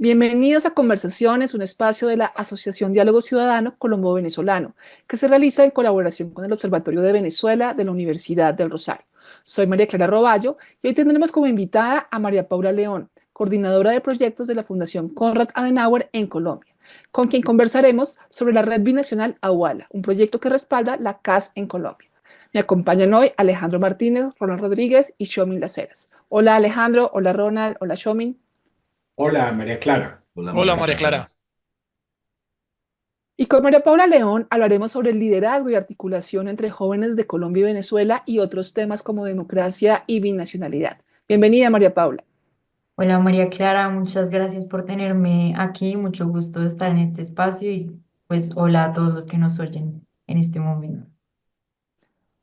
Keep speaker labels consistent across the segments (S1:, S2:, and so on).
S1: Bienvenidos a Conversaciones, un espacio de la Asociación Diálogo Ciudadano Colombo-Venezolano, que se realiza en colaboración con el Observatorio de Venezuela de la Universidad del Rosario. Soy María Clara Roballo y hoy tendremos como invitada a María Paula León, coordinadora de proyectos de la Fundación Konrad Adenauer en Colombia, con quien conversaremos sobre la red binacional Aguala, un proyecto que respalda la CAS en Colombia. Me acompañan hoy Alejandro Martínez, Ronald Rodríguez y Shomin Laceras. Hola Alejandro, hola Ronald, hola Shomin.
S2: Hola, María Clara.
S3: Hola
S4: Hola
S3: María
S4: María
S3: Clara.
S4: Clara.
S1: Y con María Paula León hablaremos sobre el liderazgo y articulación entre jóvenes de Colombia y Venezuela y otros temas como democracia y binacionalidad. Bienvenida, María Paula.
S5: Hola María Clara, muchas gracias por tenerme aquí, mucho gusto de estar en este espacio y pues hola a todos los que nos oyen en este momento.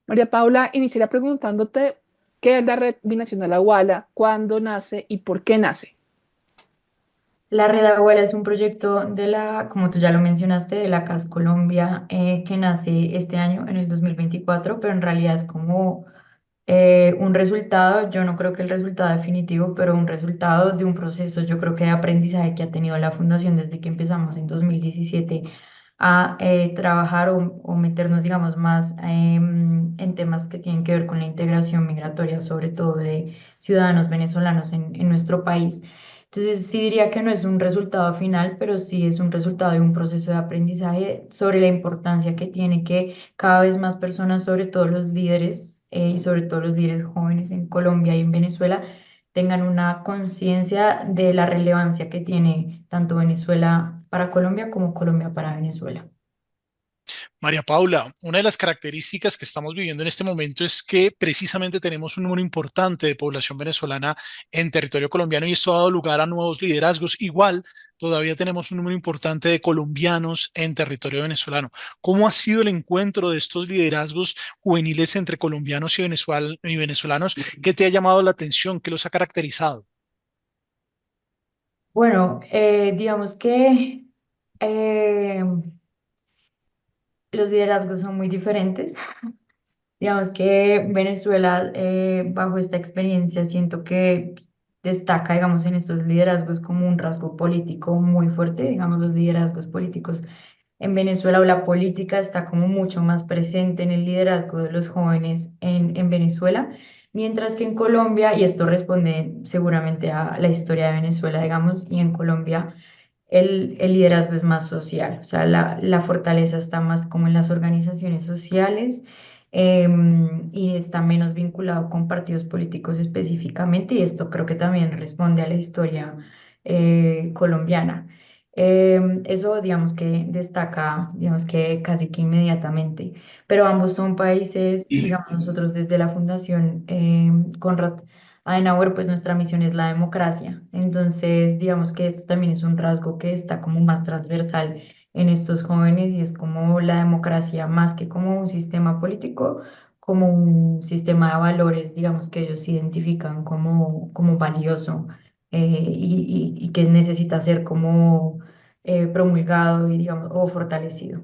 S1: María Paula, iniciaría preguntándote qué es la red binacional Aguala, cuándo nace y por qué nace.
S5: La Red Abuela es un proyecto de como tú ya lo mencionaste, de la CAS Colombia que nace este año, en el 2024, pero en realidad es como un resultado, yo no creo que el resultado definitivo, pero un resultado de un proceso, yo creo que de aprendizaje que ha tenido la fundación desde que empezamos en 2017 a trabajar o meternos, digamos, más en temas que tienen que ver con la integración migratoria, sobre todo de ciudadanos venezolanos en nuestro país. Entonces, sí diría que no es un resultado final, pero sí es un resultado de un proceso de aprendizaje sobre la importancia que tiene que cada vez más personas, sobre todo los líderes y sobre todo los líderes jóvenes en Colombia y en Venezuela, tengan una conciencia de la relevancia que tiene tanto Venezuela para Colombia como Colombia para Venezuela.
S4: María Paula, una de las características que estamos viviendo en este momento es que precisamente tenemos un número importante de población venezolana en territorio colombiano y esto ha dado lugar a nuevos liderazgos. Igual, todavía tenemos un número importante de colombianos en territorio venezolano. ¿Cómo ha sido el encuentro de estos liderazgos juveniles entre colombianos y venezolanos? ¿Qué te ha llamado la atención? ¿Qué los ha caracterizado?
S5: Bueno, digamos que eh, los liderazgos son muy diferentes. Digamos que Venezuela, bajo esta experiencia, siento que destaca, digamos, en estos liderazgos como un rasgo político muy fuerte, digamos, los liderazgos políticos en Venezuela o la política está como mucho más presente en el liderazgo de los jóvenes en Venezuela, mientras que en Colombia, y esto responde seguramente a la historia de Venezuela, digamos, y en Colombia el liderazgo es más social, o sea, la fortaleza está más como en las organizaciones sociales y está menos vinculado con partidos políticos específicamente, y esto creo que también responde a la historia colombiana. Eso, digamos que destaca, digamos que casi que inmediatamente, pero ambos son países,
S2: Y
S5: digamos, nosotros desde la Fundación Konrad Adenauer, pues nuestra misión es la democracia. Entonces, digamos que esto también es un rasgo que está como más transversal en estos jóvenes y es como la democracia más que como un sistema político, como un sistema de valores, digamos, que ellos identifican como valioso y que necesita ser como promulgado y, digamos, o fortalecido.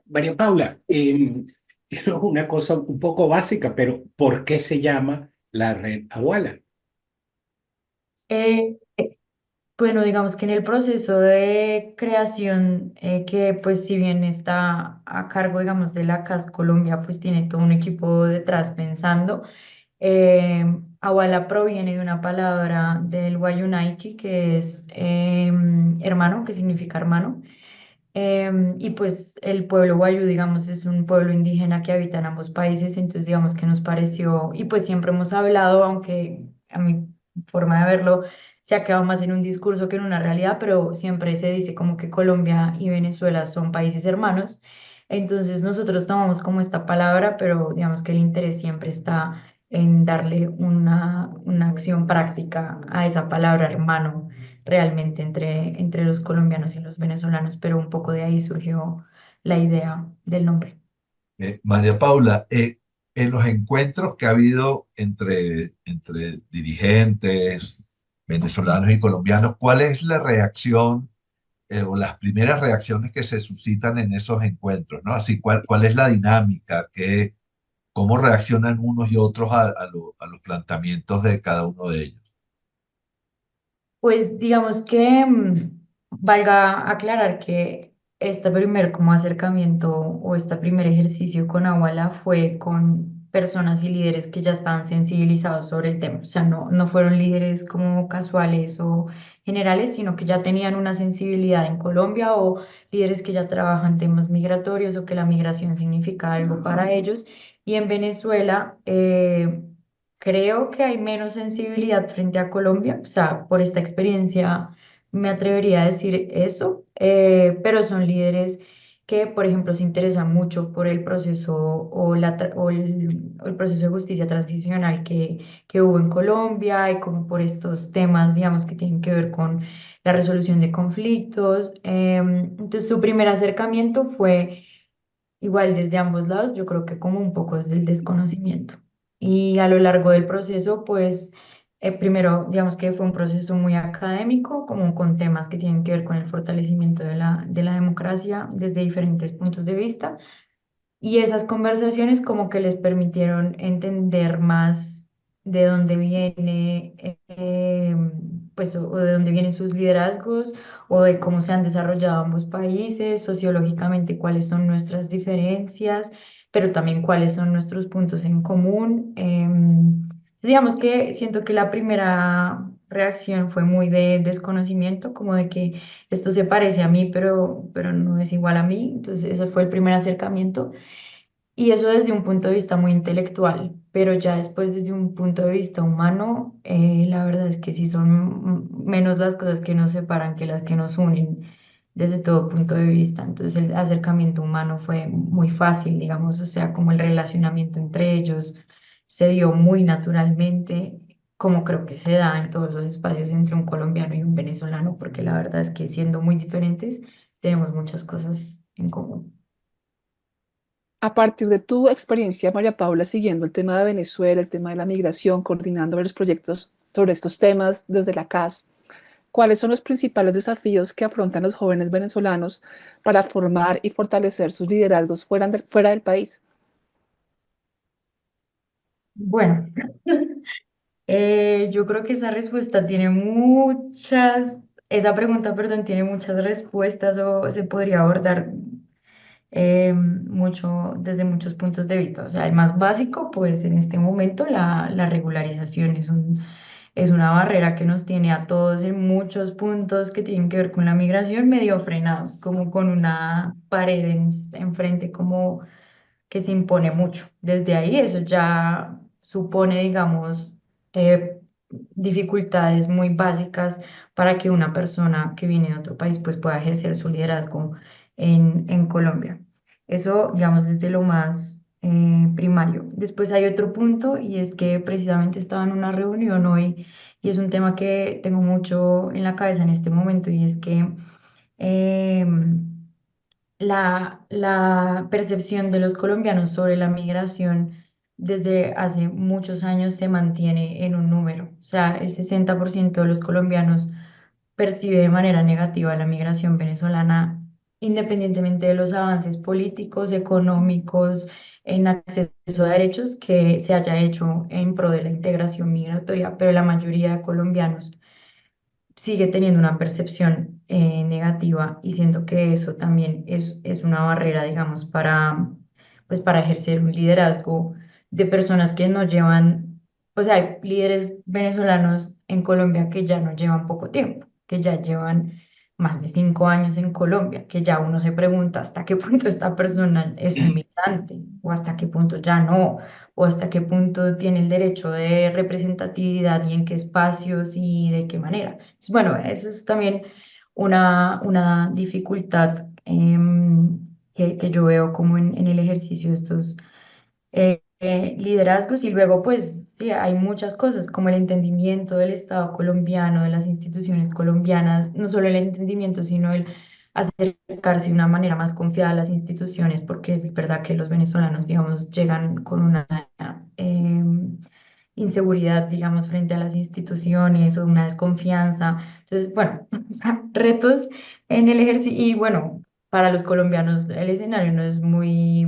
S2: María Paula, es una cosa un poco básica, pero ¿por qué se llama la red Aguala?
S5: Eh, Bueno, digamos que en el proceso de creación, que pues si bien está a cargo, digamos, de la CAS Colombia, pues tiene todo un equipo detrás pensando. Awala proviene de una palabra del Wayunaiki, que es hermano, que significa hermano. Y pues el pueblo Wayuu, digamos, es un pueblo indígena que habita en ambos países, entonces digamos que nos pareció, y pues siempre hemos hablado, aunque a mi forma de verlo se ha quedado más en un discurso que en una realidad, pero siempre se dice como que Colombia y Venezuela son países hermanos, entonces nosotros tomamos como esta palabra, pero digamos que el interés siempre está en darle una acción práctica a esa palabra hermano realmente entre los colombianos y los venezolanos, pero un poco de ahí surgió la idea del nombre.
S3: María Paula, en los encuentros que ha habido entre dirigentes venezolanos y colombianos, ¿cuál es la reacción o las primeras reacciones que se suscitan en esos encuentros, ¿no? Así, ¿cuál es la dinámica? ¿Cómo reaccionan unos y otros a los planteamientos de cada uno de ellos?
S5: Pues digamos que valga aclarar que este primer como acercamiento o este primer ejercicio con Aguala fue con personas y líderes que ya estaban sensibilizados sobre el tema. O sea, no fueron líderes como casuales o generales, sino que ya tenían una sensibilidad en Colombia o líderes que ya trabajan temas migratorios o que la migración significa algo para ellos. Y en Venezuela, creo que hay menos sensibilidad frente a Colombia, o sea, por esta experiencia me atrevería a decir eso, pero son líderes que, por ejemplo, se interesan mucho por el proceso o el proceso de justicia transicional que hubo en Colombia y como por estos temas, digamos, que tienen que ver con la resolución de conflictos. Entonces, su primer acercamiento fue igual desde ambos lados, yo creo que como un poco desde el desconocimiento. Y a lo largo del proceso, pues primero, digamos que fue un proceso muy académico, como con temas que tienen que ver con el fortalecimiento de la democracia desde diferentes puntos de vista. Y esas conversaciones como que les permitieron entender más de dónde viene, pues, o de dónde vienen sus liderazgos, o de cómo se han desarrollado ambos países, sociológicamente cuáles son nuestras diferencias, pero también cuáles son nuestros puntos en común. Digamos que siento que la primera reacción fue muy de desconocimiento, como de que esto se parece a mí, pero no es igual a mí. Entonces, ese fue el primer acercamiento. Y eso desde un punto de vista muy intelectual, pero ya después desde un punto de vista humano, la verdad es que sí son menos las cosas que nos separan que las que nos unen desde todo punto de vista. Entonces el acercamiento humano fue muy fácil, digamos, o sea, como el relacionamiento entre ellos se dio muy naturalmente, como creo que se da en todos los espacios entre un colombiano y un venezolano, porque la verdad es que siendo muy diferentes, tenemos muchas cosas en común.
S1: A partir de tu experiencia, María Paula, siguiendo el tema de Venezuela, el tema de la migración, coordinando varios proyectos sobre estos temas desde la CAS, ¿cuáles son los principales desafíos que afrontan los jóvenes venezolanos para formar y fortalecer sus liderazgos fuera del país?
S5: Bueno, yo creo que esa respuesta tiene muchas, esa pregunta, perdón, tiene muchas respuestas o se podría abordar mucho desde muchos puntos de vista. O sea, el más básico, pues en este momento la regularización es una barrera que nos tiene a todos en muchos puntos que tienen que ver con la migración medio frenados, como con una pared enfrente, como que se impone mucho. Desde ahí eso ya supone, digamos, dificultades muy básicas para que una persona que viene de otro país pues pueda ejercer su liderazgo en Colombia. Eso, digamos, desde lo más primario. Después hay otro punto y es que precisamente estaba en una reunión hoy y es un tema que tengo mucho en la cabeza en este momento y es que la percepción de los colombianos sobre la migración desde hace muchos años se mantiene en un número. O sea, el 60% de los colombianos percibe de manera negativa la migración venezolana, independientemente de los avances políticos, económicos, en acceso a derechos que se haya hecho en pro de la integración migratoria, pero la mayoría de colombianos sigue teniendo una percepción negativa y siento que eso también es una barrera, digamos, pues, para ejercer un liderazgo de personas que no llevan, o sea, hay líderes venezolanos en Colombia que ya no llevan poco tiempo, que ya llevan más de 5 años en Colombia, que ya uno se pregunta hasta qué punto esta persona es un migrante o hasta qué punto ya no, o hasta qué punto tiene el derecho de representatividad y en qué espacios y de qué manera. Entonces, bueno, eso es también una dificultad que yo veo como en el ejercicio de estos liderazgos y luego pues sí, hay muchas cosas como el entendimiento del Estado colombiano, de las instituciones colombianas, no solo el entendimiento, sino el acercarse de una manera más confiada a las instituciones, porque es verdad que los venezolanos, digamos, llegan con una inseguridad, digamos, frente a las instituciones o una desconfianza. Entonces, bueno, o sea, retos en el ejercicio y bueno, para los colombianos el escenario no es muy,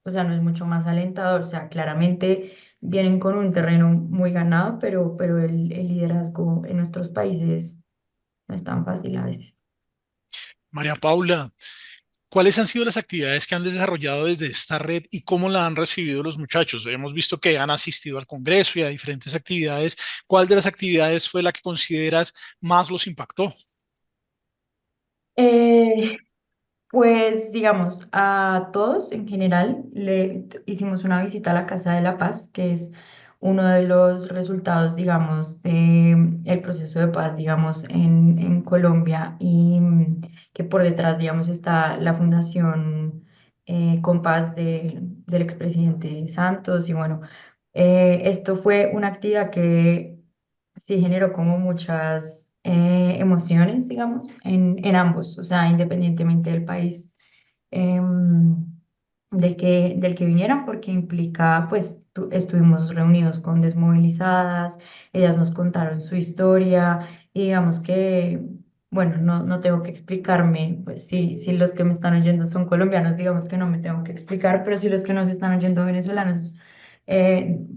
S5: o sea, no es mucho más alentador, o sea, claramente vienen con un terreno muy ganado, pero el liderazgo en nuestros países no es tan fácil a veces.
S4: María Paula, ¿cuáles han sido las actividades que han desarrollado desde esta red y cómo la han recibido los muchachos? Hemos visto que han asistido al Congreso y a diferentes actividades. ¿Cuál de las actividades fue la que consideras más los impactó?
S5: Eh, Pues digamos, a todos en general hicimos una visita a la Casa de la Paz, que es uno de los resultados, digamos, de el proceso de paz, digamos, en Colombia y que por detrás, digamos, está la Fundación Compás del expresidente Santos y bueno, esto fue una actividad que sí generó como muchas emociones, digamos, en ambos, o sea, independientemente del país em, del que vinieran, porque implica, pues, estuvimos reunidos con desmovilizadas, ellas nos contaron su historia, y digamos que, bueno, no tengo que explicarme, pues, si los que me están oyendo son colombianos, digamos que no me tengo que explicar, pero si los que nos están oyendo venezolanos,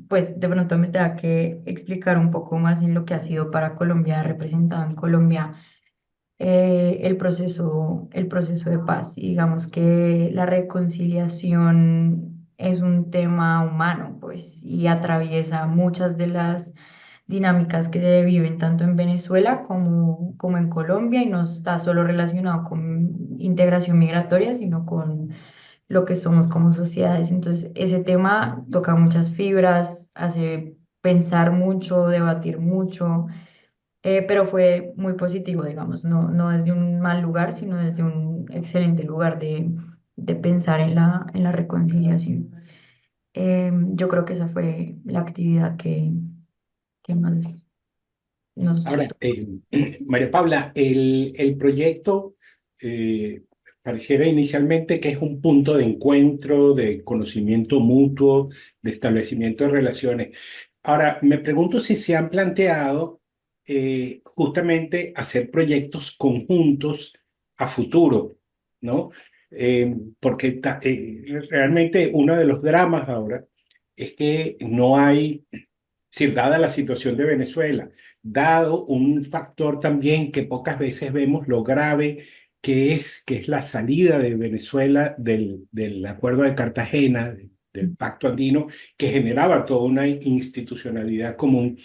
S5: pues, de pronto me tenga que explicar un poco más en lo que ha sido para Colombia, representado en Colombia el proceso de paz. Y digamos que la reconciliación es un tema humano, pues, y atraviesa muchas de las dinámicas que se viven tanto en Venezuela como en Colombia y no está solo relacionado con integración migratoria, sino con lo que somos como sociedades. Entonces, ese tema toca muchas fibras, hace pensar mucho, debatir mucho pero fue muy positivo, digamos, no desde un mal lugar, sino desde un excelente lugar de pensar en la reconciliación. Yo creo que esa fue la actividad que más nos
S2: Ahora,
S5: tocó.
S2: María Paula, el proyecto pareciera inicialmente que es un punto de encuentro, de conocimiento mutuo, de establecimiento de relaciones. Ahora, me pregunto si se han planteado justamente hacer proyectos conjuntos a futuro, ¿no? Porque realmente uno de los dramas ahora es que no hay, si dada la situación de Venezuela, dado un factor también que pocas veces vemos lo grave que es la salida de Venezuela del Acuerdo de Cartagena, del Pacto Andino, que generaba toda una institucionalidad común.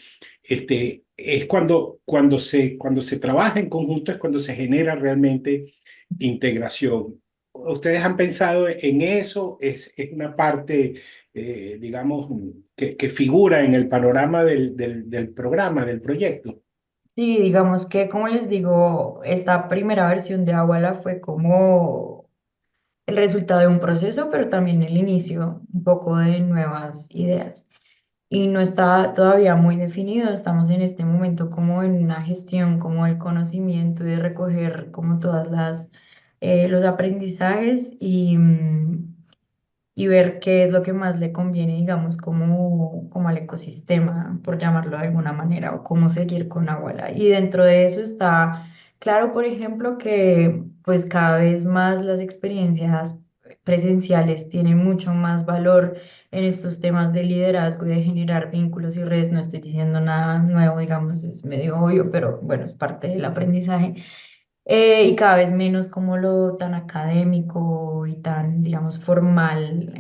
S2: Es cuando se trabaja en conjunto, es cuando se genera realmente integración. ¿Ustedes han pensado en eso? Es una parte, digamos, que figura en el panorama del programa, del proyecto?
S5: Sí, digamos que, como les digo, esta primera versión de Aguala fue como el resultado de un proceso, pero también el inicio un poco de nuevas ideas. Y no está todavía muy definido. Estamos en este momento como en una gestión como el conocimiento y de recoger como todas las los aprendizajes y ver qué es lo que más le conviene, digamos, como al ecosistema, por llamarlo de alguna manera, o cómo seguir con Aguala. Y dentro de eso está claro, por ejemplo, que pues cada vez más las experiencias presenciales tienen mucho más valor en estos temas de liderazgo y de generar vínculos y redes. No estoy diciendo nada nuevo, digamos, es medio obvio, pero bueno, es parte del aprendizaje y cada vez menos como lo tan académico y tan, digamos, formal,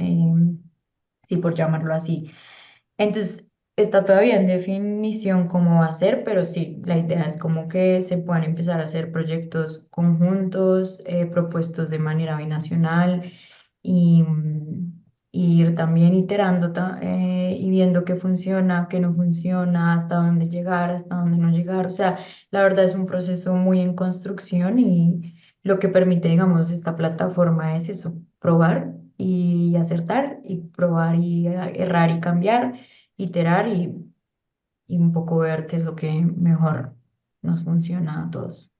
S5: sí, por llamarlo así. Entonces, está todavía en definición cómo va a ser, pero sí, la idea es como que se puedan empezar a hacer proyectos conjuntos, propuestos de manera binacional y ir también iterando y viendo qué funciona, qué no funciona, hasta dónde llegar, hasta dónde no llegar. O sea, la verdad es un proceso muy en construcción y lo que permite, digamos, esta plataforma es eso, probar y acertar y probar y errar y cambiar, iterar y un poco ver qué es lo que mejor nos funciona a todos.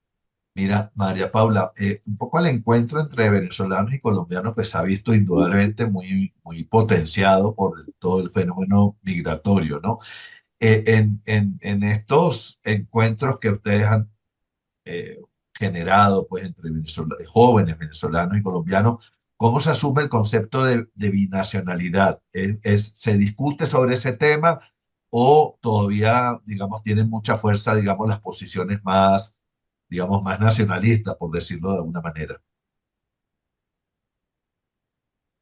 S3: Mira, María Paula, un poco el encuentro entre venezolanos y colombianos pues se ha visto indudablemente muy potenciado por todo el fenómeno migratorio, ¿no? En estos encuentros que ustedes han eh, generado pues entre jóvenes venezolanos y colombianos, ¿cómo se asume el concepto de binacionalidad? ¿Se discute sobre ese tema o todavía, digamos, tienen mucha fuerza, digamos, las posiciones más digamos, más nacionalista, por decirlo de alguna manera.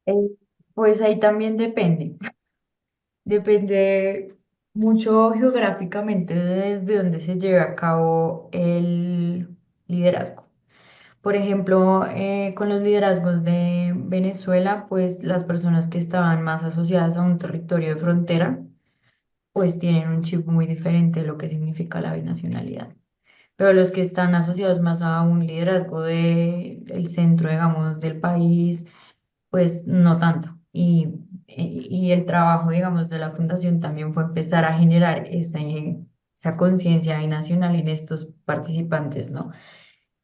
S5: Eh, pues ahí también depende. Depende mucho geográficamente desde donde se lleve a cabo el liderazgo. Por ejemplo, con los liderazgos de Venezuela, pues las personas que estaban más asociadas a un territorio de frontera, pues tienen un chip muy diferente de lo que significa la binacionalidad. Pero los que están asociados más a un liderazgo del centro, digamos, del país, pues no tanto. Y el trabajo, digamos, de la fundación también fue empezar a generar esa conciencia nacional en estos participantes, ¿no?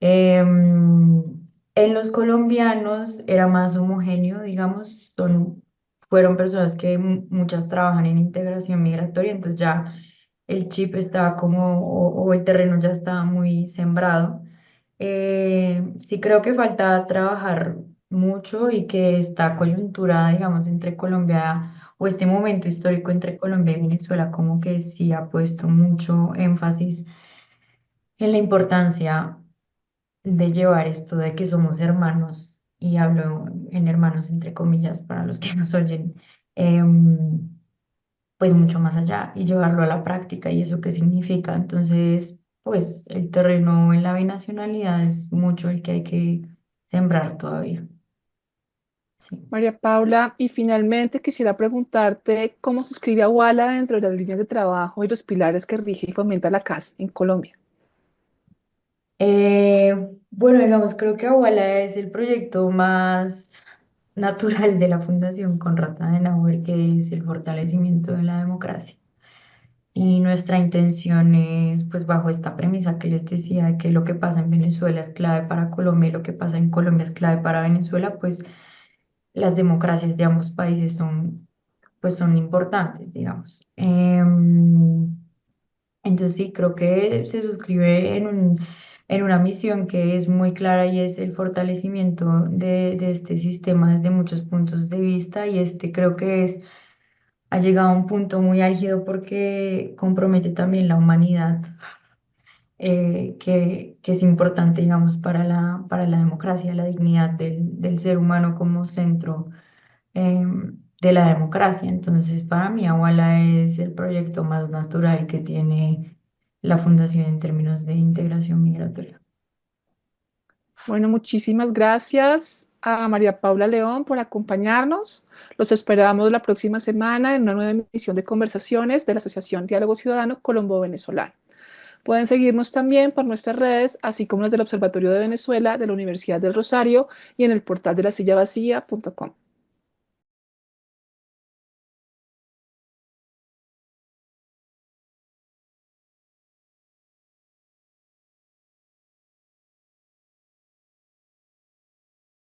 S5: En los colombianos era más homogéneo, digamos, fueron personas que muchas trabajan en integración migratoria, entonces ya el chip estaba como, o el terreno ya estaba muy sembrado. Sí creo que falta trabajar mucho y que esta coyuntura, digamos, entre Colombia o este momento histórico entre Colombia y Venezuela, como que sí ha puesto mucho énfasis en la importancia de llevar esto de que somos hermanos, y hablo en hermanos entre comillas para los que nos oyen, em, pues mucho más allá y llevarlo a la práctica y eso qué significa. Entonces, pues el terreno en la binacionalidad es mucho el que hay que sembrar todavía. Sí.
S1: María Paula, y finalmente quisiera preguntarte cómo se escribe Aguala dentro de las líneas de trabajo y los pilares que rige y fomenta la CAS en Colombia.
S5: Eh, bueno, digamos, creo que Aguala es el proyecto más natural de la Fundación Konrad Adenauer, que es el fortalecimiento de la democracia. Y nuestra intención es, pues bajo esta premisa que les decía, de que lo que pasa en Venezuela es clave para Colombia y lo que pasa en Colombia es clave para Venezuela, pues las democracias de ambos países pues son importantes, digamos. Entonces sí, creo que se suscribe en una misión que es muy clara y es el fortalecimiento de este sistema desde muchos puntos de vista, y este creo que ha llegado a un punto muy álgido porque compromete también la humanidad, que es importante, digamos, para la democracia, la dignidad del ser humano como centro de la democracia. Entonces, para mí, Aguala es el proyecto más natural que tiene la Fundación en términos de integración migratoria.
S1: Bueno, muchísimas gracias a María Paula León por acompañarnos. Los esperamos la próxima semana en una nueva emisión de conversaciones de la Asociación Diálogo Ciudadano Colombo-Venezolano. Pueden seguirnos también por nuestras redes, así como las del Observatorio de Venezuela de la Universidad del Rosario y en el portal de lasillavacía.com.